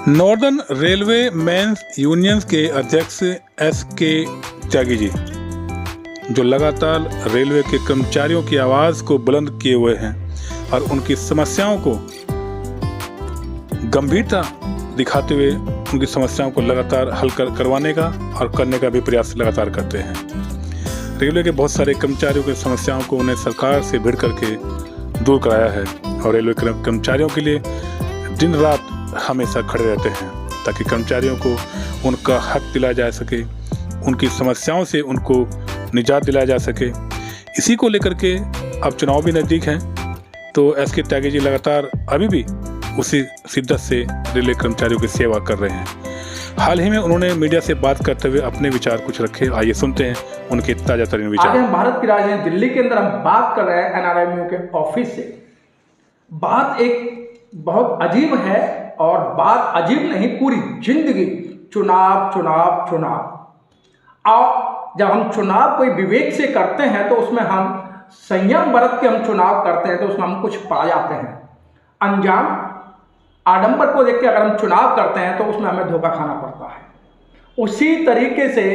Northern railway mains union के अध्यक्ष SK. Tyagi ji, जो लगातार रेलवे के कर्मचारियों की आवाज को बुलंद किए हुए हैं और उनकी समस्याओं को गंभीरता दिखाते हुए उनकी समस्याओं को लगातार हल करवाने का और करने का भी प्रयास लगातार करते हैं। रेलवे के बहुत सारे कर्मचारियों की समस्याओं को उन्हें सरकार से भिड़ करके दूर कराया है और रेलवे कर्मचारियों के लिए दिन रात हमेशा खड़े रहते हैं ताकि कर्मचारियों को उनका हक दिलाया जा सके, उनकी समस्याओं से उनको निजात दिलाया जा सके। इसी को लेकर के अब चुनाव भी नज़दीक हैं, तो एस.के. त्यागी जी लगातार अभी भी उसी शिद्दत से रेलवे कर्मचारियों की सेवा कर रहे हैं। हाल ही में उन्होंने मीडिया से बात करते हुए अपने विचार कुछ रखे। आइए सुनते हैं उनके ताजा तरीन विचार। आज हम भारत की राजधानी दिल्ली के अंदर हम बात कर रहे हैं NRMU के ऑफिस से। बात एक बहुत अजीब है और बात अजीब नहीं, पूरी जिंदगी चुनाव चुनाव चुनाव। और जब हम चुनाव कोई विवेक से करते हैं तो उसमें हम संयम बरत के हम चुनाव करते हैं तो उसमें हम कुछ पा जाते हैं। अंजाम आडंबर को देख के अगर हम चुनाव करते हैं तो उसमें हमें धोखा खाना पड़ता है। उसी तरीके से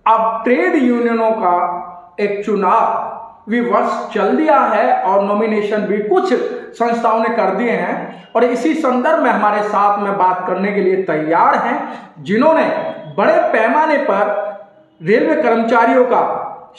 अब ट्रेड यूनियनों का एक चुनाव भी वर्ष चल दिया है और नॉमिनेशन भी कुछ संस्थाओं ने कर दिए हैं और इसी संदर्भ में हमारे साथ में बात करने के लिए तैयार हैं जिन्होंने बड़े पैमाने पर रेलवे कर्मचारियों का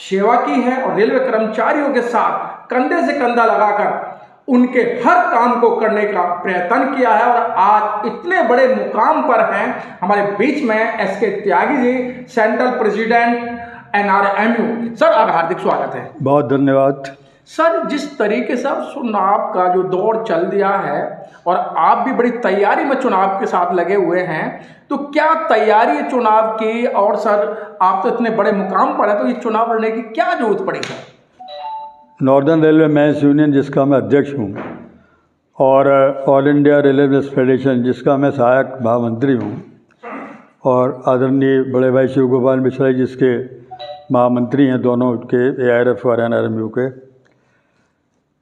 सेवा की है और रेलवे कर्मचारियों के साथ कंधे से कंधा लगाकर उनके हर काम को करने का प्रयत्न किया है और आज इतने बड़े मुकाम पर हैं। हमारे बीच में SK. Tyagi ji, central president NRMU। Sir, आपका हार्दिक स्वागत है। बहुत धन्यवाद। सर, जिस तरीके से अब चुनाव का जो दौर चल दिया है और आप भी बड़ी तैयारी में चुनाव के साथ लगे हुए हैं, तो क्या तैयारी है चुनाव की? और सर, आप तो इतने बड़े मुकाम पर हैं, तो ये चुनाव लड़ने की क्या जरूरत पड़ी है? नॉर्दर्न रेलवे मेंस यूनियन जिसका मैं अध्यक्ष हूँ और ऑल इंडिया रेलवे फेडरेशन जिसका मैं सहायक महामंत्री हूँ और आदरणीय बड़े भाई शिव गोपाल मिश्रा जिसके महामंत्री हैं, दोनों के ARF और NRMU के।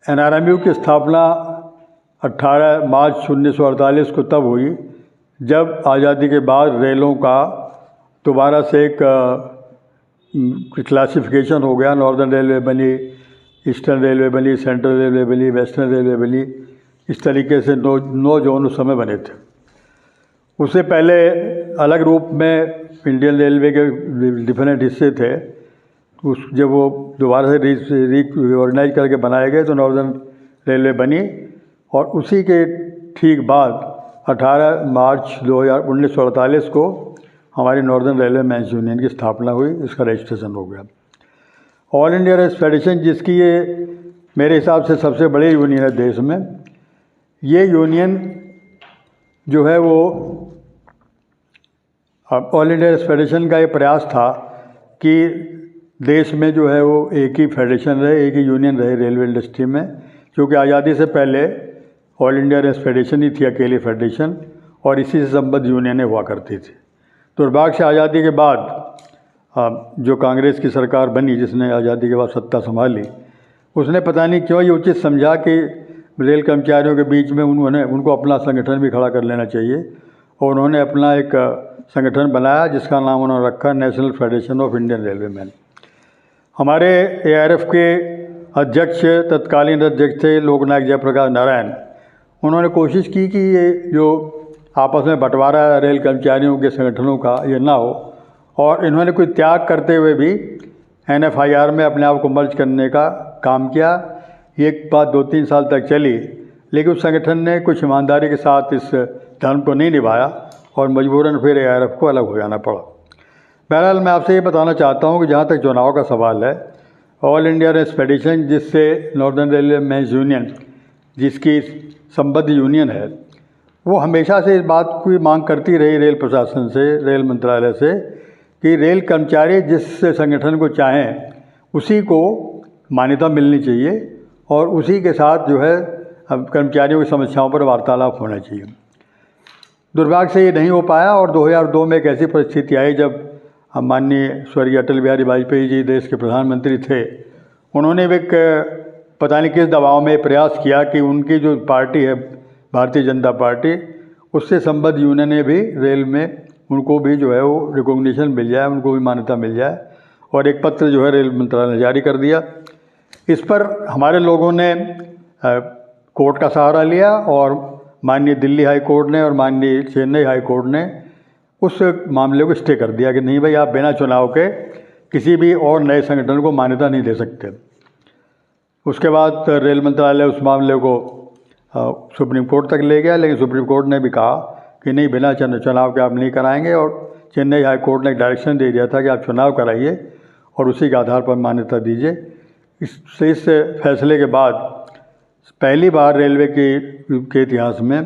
NRMU की स्थापना 18 मार्च 1948 को तब हुई जब आज़ादी के बाद रेलों का दोबारा से एक क्लासिफिकेशन हो गया। नॉर्दर्न रेलवे बनी, ईस्टर्न रेलवे बनी, सेंट्रल रेलवे बनी, वेस्टर्न रेलवे बनी। इस तरीके से नौ जोन उस समय बने थे। उससे पहले अलग रूप में इंडियन रेलवे के डिफरेंट हिस्से थे। जब वो दोबारा से रीऑर्गेनाइज करके बनाए गए तो नॉर्दर्न रेलवे बनी और उसी के ठीक बाद 18 मार्च 1948 को हमारी नॉर्दर्न रेलवे मेंस यूनियन की स्थापना हुई। इसका रजिस्ट्रेशन हो गया। ऑल इंडिया रेलवे फेडरेशन जिसकी ये मेरे हिसाब से सबसे बड़ी यूनियन है देश में, ये यूनियन जो है वो ऑल इंडिया रेलवे फेडरेशन का ये प्रयास था कि देश में जो है वो एक ही फेडरेशन रहे, एक ही यूनियन रहे रेलवे इंडस्ट्री में, क्योंकि आज़ादी से पहले ऑल इंडिया रेलवे फेडरेशन ही थी अकेली फेडरेशन और इसी से संबद्ध यूनियनें हुआ करती थी। दुर्भाग्य से आज़ादी के बाद जो कांग्रेस की सरकार बनी जिसने आज़ादी के बाद सत्ता संभाली, उसने पता नहीं क्यों ये उचित समझा कि रेल कर्मचारियों के बीच में उनको अपना संगठन भी खड़ा कर लेना चाहिए और उन्होंने अपना एक संगठन बनाया जिसका नाम उन्होंने रखा national federation of Indian railway man. हमारे ARF के अध्यक्ष, तत्कालीन अध्यक्ष थे लोकनायक जयप्रकाश नारायण। उन्होंने कोशिश की कि ये जो आपस में बंटवारा रेल कर्मचारियों के संगठनों का ये ना हो और इन्होंने कोई त्याग करते हुए भी NFIR में अपने आप को मर्ज करने का काम किया। ये बात 2-3 साल तक चली, लेकिन उस संगठन ने कुछ ईमानदारी के साथ इस धर्म को नहीं निभाया और मजबूरन फिर ARF को अलग हो जाना पड़ा। बहरहाल मैं आपसे ये बताना चाहता हूँ कि जहाँ तक चुनाव का सवाल है, ऑल इंडिया रेलवे फेडरेशन जिससे नॉर्दर्न रेलवे मेंस यूनियन जिसकी संबद्ध यूनियन है, वो हमेशा से इस बात की मांग करती रही रेल प्रशासन से, रेल मंत्रालय से, कि रेल कर्मचारी जिस संगठन को चाहें उसी को मान्यता मिलनी चाहिए और उसी के साथ जो है कर्मचारियों की समस्याओं पर वार्तालाप होना चाहिए। दुर्भाग्य से ये नहीं हो पाया और 2002 में एक ऐसी परिस्थिति आई जब माननीय स्वर्गीय अटल बिहारी वाजपेयी जी देश के प्रधानमंत्री थे। उन्होंने एक पता नहीं किस दबाव में प्रयास किया कि उनकी जो पार्टी है भारतीय जनता पार्टी, उससे संबद्ध यूनियनें भी रेल में, उनको भी जो है वो रिकॉग्निशन मिल जाए, उनको भी मान्यता मिल जाए। और एक पत्र जो है रेल मंत्रालय ने जारी कर दिया। इस पर हमारे लोगों ने कोर्ट का सहारा लिया और माननीय दिल्ली हाई कोर्ट ने और माननीय चेन्नई हाई कोर्ट ने उस मामले को स्टे कर दिया कि नहीं भाई, आप बिना चुनाव के किसी भी और नए संगठन को मान्यता नहीं दे सकते। उसके बाद रेल मंत्रालय उस मामले को सुप्रीम कोर्ट तक ले गया, लेकिन सुप्रीम कोर्ट ने भी कहा कि नहीं, बिना चुनाव के आप नहीं कराएंगे। और चेन्नई हाई कोर्ट ने एक डायरेक्शन दे दिया था कि आप चुनाव कराइए और उसी के आधार पर मान्यता दीजिए। इस फैसले के बाद पहली बार रेलवे के इतिहास में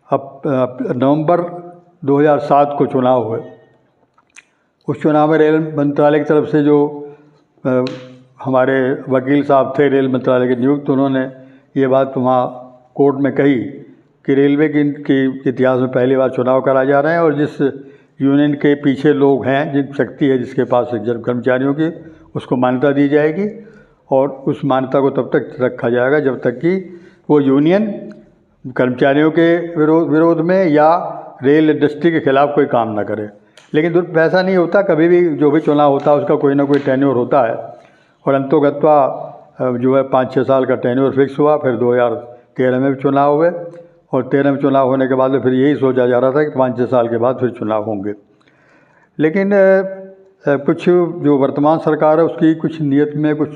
अब नवंबर 2007 को चुनाव हुए। उस चुनाव में रेल मंत्रालय की तरफ से जो हमारे वकील साहब थे रेल मंत्रालय के नियुक्त, उन्होंने ये बात वहाँ कोर्ट में कही कि रेलवे के इतिहास में पहली बार चुनाव कराए जा रहे हैं और जिस यूनियन के पीछे लोग हैं, जिन शक्ति है जिसके पास कर्मचारियों की, उसको मान्यता दी जाएगी और उस मान्यता को तब तक रखा जाएगा जब तक कि वो यूनियन कर्मचारियों के विरोध में या रेल इंडस्ट्री के खिलाफ कोई काम ना करे। लेकिन वैसा नहीं होता, कभी भी जो भी चुनाव होता है उसका कोई ना कोई टेन्योर होता है और अंतोगत्वा जो है 5-6 साल का टेन्योर फिक्स हुआ। फिर 2013 में भी चुनाव हुए और 13 में चुनाव होने के बाद फिर यही सोचा जा रहा था कि 5-6 साल के बाद फिर चुनाव होंगे। लेकिन कुछ जो वर्तमान सरकार है उसकी कुछ नीयत में कुछ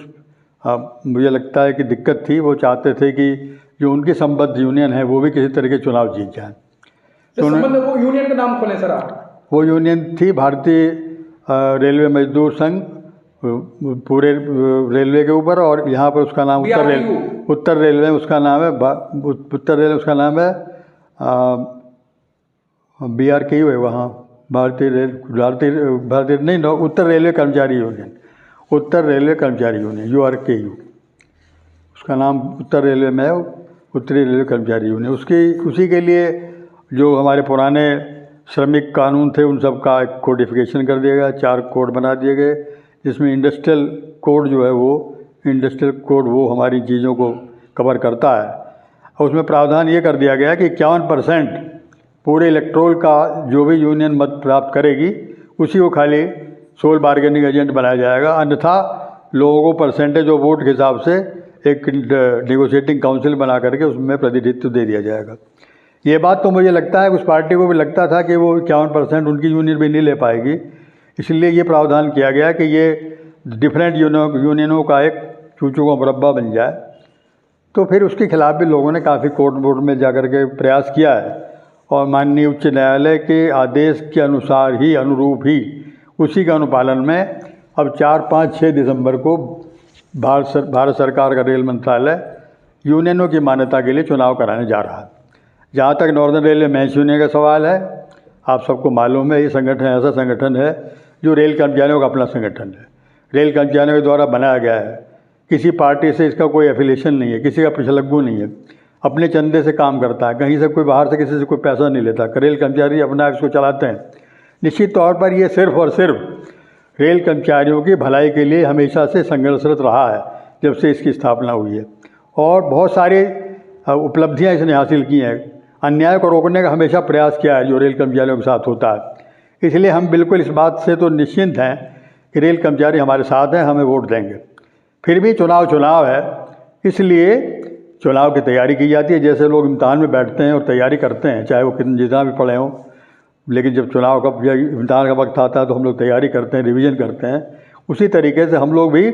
मुझे लगता है कि दिक्कत थी। वो चाहते थे कि जो उनकी संबद्ध यूनियन है वो भी किसी तरह के चुनाव जीत जाए। तो वो यूनियन का नाम खोलें सर आप। वो यूनियन थी भारतीय रेलवे मजदूर संघ, पूरे रेलवे के ऊपर, और यहाँ पर उसका नाम उत्तर रेलवे उसका नाम है BRKU है वहाँ, उत्तर रेलवे कर्मचारी यूनियन, उत्तर रेलवे कर्मचारी यूनियन URKU, उसका नाम उत्तर रेलवे में है, उत्तरी रेलवे कर्मचारी यूनियन। उसी के लिए जो हमारे पुराने श्रमिक कानून थे उन सब का एक कोडिफिकेशन कर दिया गया, 4 कोड बना दिए गए, जिसमें इंडस्ट्रियल कोड जो है वो हमारी चीज़ों को कवर करता है। और उसमें प्रावधान ये कर दिया गया कि 51% पूरे इलेक्ट्रोल का जो भी यूनियन मत प्राप्त करेगी उसी को खाली सोल बार्गेनिंग एजेंट बनाया जाएगा, अन्यथा लोगों को परसेंटेज ऑफ वोट के हिसाब से एक नेगोशिएटिंग काउंसिल बना करके उसमें प्रतिनिधित्व दे दिया जाएगा। ये बात तो मुझे लगता है उस पार्टी को भी लगता था कि वो 51% उनकी यूनियन भी नहीं ले पाएगी, इसलिए ये प्रावधान किया गया कि ये डिफरेंट यूनियनों का एक चूचू का मुरब्बा बन जाए। तो फिर उसके खिलाफ भी लोगों ने काफ़ी कोर्ट में जाकर के प्रयास किया है और माननीय उच्च न्यायालय के आदेश के अनुसार ही, अनुरूप ही, उसी के अनुपालन में अब 4, 5, 6 दिसंबर को भारत सरकार का रेल मंत्रालय यूनियनों की मान्यता के लिए चुनाव कराने जा रहा है। जहाँ तक नॉर्दर्न रेलवे मेंस यूनियन का सवाल है, आप सबको मालूम है ये संगठन ऐसा संगठन है जो रेल कर्मचारियों का अपना संगठन है, रेल कर्मचारियों के द्वारा बनाया गया है। किसी पार्टी से इसका कोई एफिलिएशन नहीं है, किसी का पिछलग्गू नहीं है, अपने चंदे से काम करता है, कहीं से कोई बाहर से किसी से कोई पैसा नहीं लेता। रेल कर्मचारी अपना आप इसको चलाते हैं। निश्चित तौर पर ये सिर्फ और सिर्फ रेल कर्मचारियों की भलाई के लिए हमेशा से संघर्षरत रहा है जब से इसकी स्थापना हुई है, और बहुत सारी उपलब्धियाँ इसने हासिल की हैं। अन्याय को रोकने का हमेशा प्रयास किया है जो रेल कर्मचारियों के साथ होता है। इसलिए हम बिल्कुल इस बात से तो निश्चिंत हैं कि रेल कर्मचारी हमारे साथ हैं, हमें वोट देंगे। फिर भी चुनाव है, इसलिए चुनाव की तैयारी की जाती है। जैसे लोग इम्तहान में बैठते हैं और तैयारी करते हैं, चाहे वो जितना भी पढ़े हों, लेकिन जब चुनाव का इम्तहान का वक्त आता है तो हम लोग तैयारी करते हैं, रिवीजन करते हैं। उसी तरीके से हम लोग भी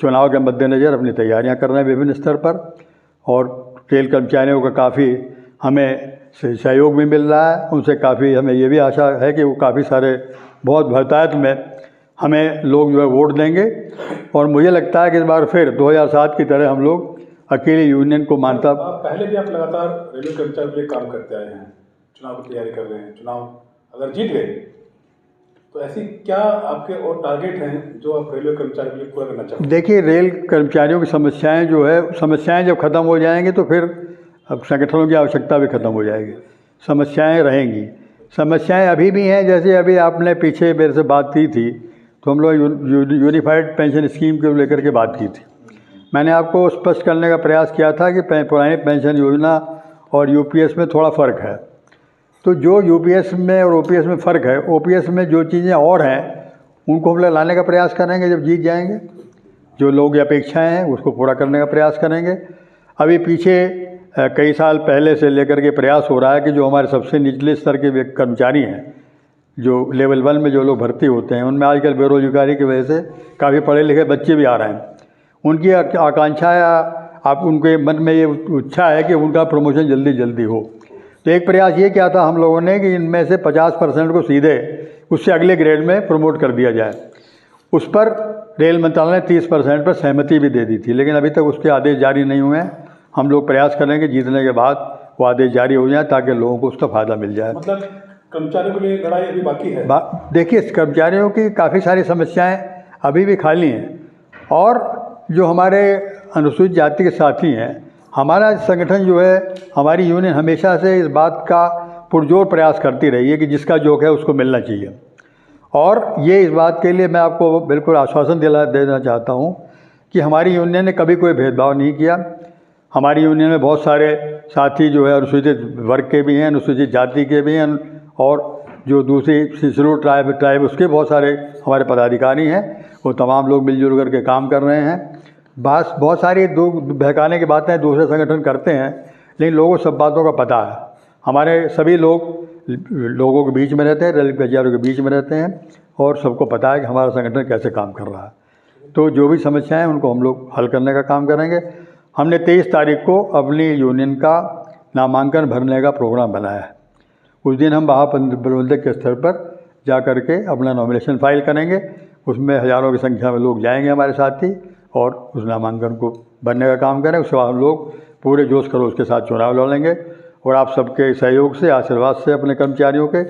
चुनाव के मद्देनज़र अपनी तैयारियां कर रहे हैं विभिन्न स्तर पर, और रेल कर्मचारियों का काफ़ी हमें सहयोग भी मिल रहा है। उनसे काफ़ी हमें ये भी आशा है कि वो काफ़ी सारे बहुत बहुतायत में हमें लोग जो है वोट देंगे, और मुझे लगता है कि इस बार फिर 2007 की तरह हम लोग अकेले यूनियन को मानता। पहले भी आप लगातार रेलवे कर्मचारियों के लिए काम करते आए हैं, चुनाव की तैयारी कर रहे हैं, चुनाव अगर जीत गए तो ऐसी क्या आपके और टारगेट हैं जो आप रेलवे कर्मचारियों के लिए पूरा करना चाहते हैं? देखिए, रेल कर्मचारियों की समस्याएं जब ख़त्म हो जाएंगी तो फिर अब संगठनों की आवश्यकता भी ख़त्म हो जाएगी। समस्याएं रहेंगी, समस्याएं अभी भी हैं। जैसे अभी आपने पीछे मेरे से बात की थी तो हम लोग यूनिफाइड पेंशन स्कीम को लेकर के बात की थी। मैंने आपको स्पष्ट करने का प्रयास किया था कि पुरानी पेंशन योजना और UPS में थोड़ा फ़र्क है। तो जो यूपीएस में और ओपीएस में फ़र्क है, ओपीएस में जो चीज़ें और हैं उनको हम लोग लाने का प्रयास करेंगे जब जीत जाएंगे। जो लोग की अपेक्षाएँ हैं उसको पूरा करने का प्रयास करेंगे। अभी पीछे कई साल पहले से लेकर के प्रयास हो रहा है कि जो हमारे सबसे निचले स्तर के कर्मचारी हैं, जो लेवल 1 में जो लोग भर्ती होते हैं, उनमें आजकल बेरोजगारी की वजह से काफ़ी पढ़े लिखे बच्चे भी आ रहे हैं। उनकी आकांक्षा या आप उनके मन में ये इच्छा है कि उनका प्रमोशन जल्दी जल्दी हो। तो एक प्रयास ये किया था हम लोगों ने कि इनमें से 50% को सीधे उससे अगले ग्रेड में प्रमोट कर दिया जाए। उस पर रेल मंत्रालय ने 30% पर सहमति भी दे दी थी, लेकिन अभी तक उसके आदेश जारी नहीं हुए हैं। हम लोग प्रयास करेंगे जीतने के बाद वो आदेश जारी हो जाए ताकि लोगों को उसका फ़ायदा मिल जाए। मतलब कर्मचारियों के लिए लड़ाई अभी बाकी है। देखिए, कर्मचारियों की काफ़ी सारी समस्याएं अभी भी खाली हैं, और जो हमारे अनुसूचित जाति के साथी हैं, हमारा संगठन जो है, हमारी यूनियन हमेशा से इस बात का पुरजोर प्रयास करती रही है कि जिसका जो है उसको मिलना चाहिए। और ये इस बात के लिए मैं आपको बिल्कुल आश्वासन देना चाहता हूँ कि हमारी यूनियन ने कभी कोई भेदभाव नहीं किया। हमारी यूनियन में बहुत सारे साथी जो है अनुसूचित वर्ग के भी हैं, अनुसूचित जाति के भी हैं, और जो दूसरी शेड्यूल ट्राइब उसके बहुत सारे हमारे पदाधिकारी हैं। वो तमाम लोग मिलजुल करके काम कर रहे हैं। बस बहुत सारी बहकाने की बातें दूसरे संगठन करते हैं, लेकिन लोगों को सब बातों का पता है। हमारे सभी लोगों के बीच में रहते हैं, रेल कर्मचारियों के बीच में रहते हैं, और सबको पता है कि हमारा संगठन कैसे काम कर रहा है। तो जो भी समस्याएं हैं उनको हम लोग हल करने का काम करेंगे। हमने 23 तारीख को अपनी यूनियन का नामांकन भरने का प्रोग्राम बनाया है। उस दिन हम महाप्रबंधक के स्तर पर जा कर के अपना नॉमिनेशन फाइल करेंगे। उसमें हज़ारों की संख्या में लोग जाएंगे हमारे साथी, और उस नामांकन को भरने का काम करें। उसके बाद हम लोग पूरे जोश खरोश के साथ चुनाव लड़ेंगे, और आप सबके सहयोग से, आशीर्वाद से अपने कर्मचारियों के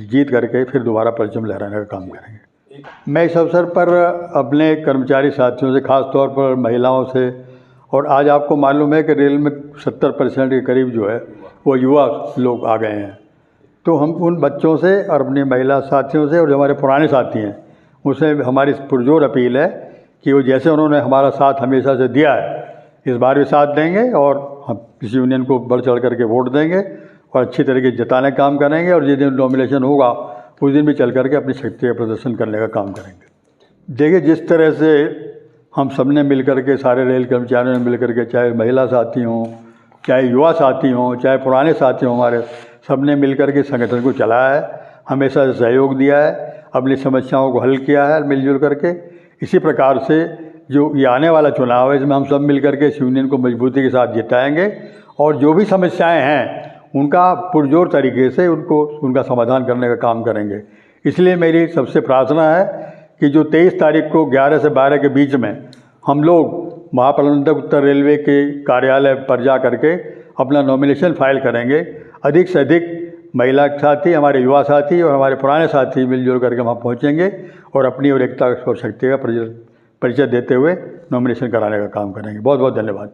जीत करके फिर दोबारा परचम लहराने का काम करेंगे। मैं इस अवसर पर अपने कर्मचारी साथियों से, ख़ास तौर पर महिलाओं से, और आज आपको मालूम है कि रेल में 70% के करीब जो है वो युवा लोग आ गए हैं। तो हम उन बच्चों से और अपनी महिला साथियों से और जो हमारे पुराने साथी हैं उनसे हमारी पुरजोर अपील है कि वो जैसे उन्होंने हमारा साथ हमेशा से दिया है, इस बार भी साथ देंगे, और हम इस यूनियन को बढ़ चढ़ करके वोट देंगे और अच्छी तरीके से जिताने का काम करेंगे। और जिस दिन नॉमिनेशन होगा उस दिन भी चल करके अपनी शक्ति का प्रदर्शन करने का काम करेंगे। देखिए, जिस तरह से हम सब ने मिल कर के, सारे रेल कर्मचारियों ने मिल कर के, चाहे महिला साथी हों, चाहे युवा साथी हों, चाहे पुराने साथी हों, हमारे सब ने मिल कर के संगठन को चलाया है, हमेशा से सहयोग दिया है, अपनी समस्याओं को हल किया है मिलजुल करके। इसी प्रकार से जो ये आने वाला चुनाव है, इसमें हम सब मिल करके इस यूनियन को मजबूती के साथ जिताएंगे, और जो भी समस्याएं हैं उनका पुरजोर तरीके से उनका समाधान करने का काम करेंगे। इसलिए मेरी सबसे प्रार्थना है कि जो 23 तारीख को 11 से 12 के बीच में हम लोग महाप्रबंधक उत्तर रेलवे के कार्यालय पर जा करके अपना नॉमिनेशन फाइल करेंगे। अधिक से अधिक महिला साथी, हमारे युवा साथी और हमारे पुराने साथी मिलजुल करके वहाँ पहुँचेंगे और अपनी और एकता और शक्ति का परिचय देते हुए नॉमिनेशन कराने का काम करेंगे। बहुत बहुत धन्यवाद।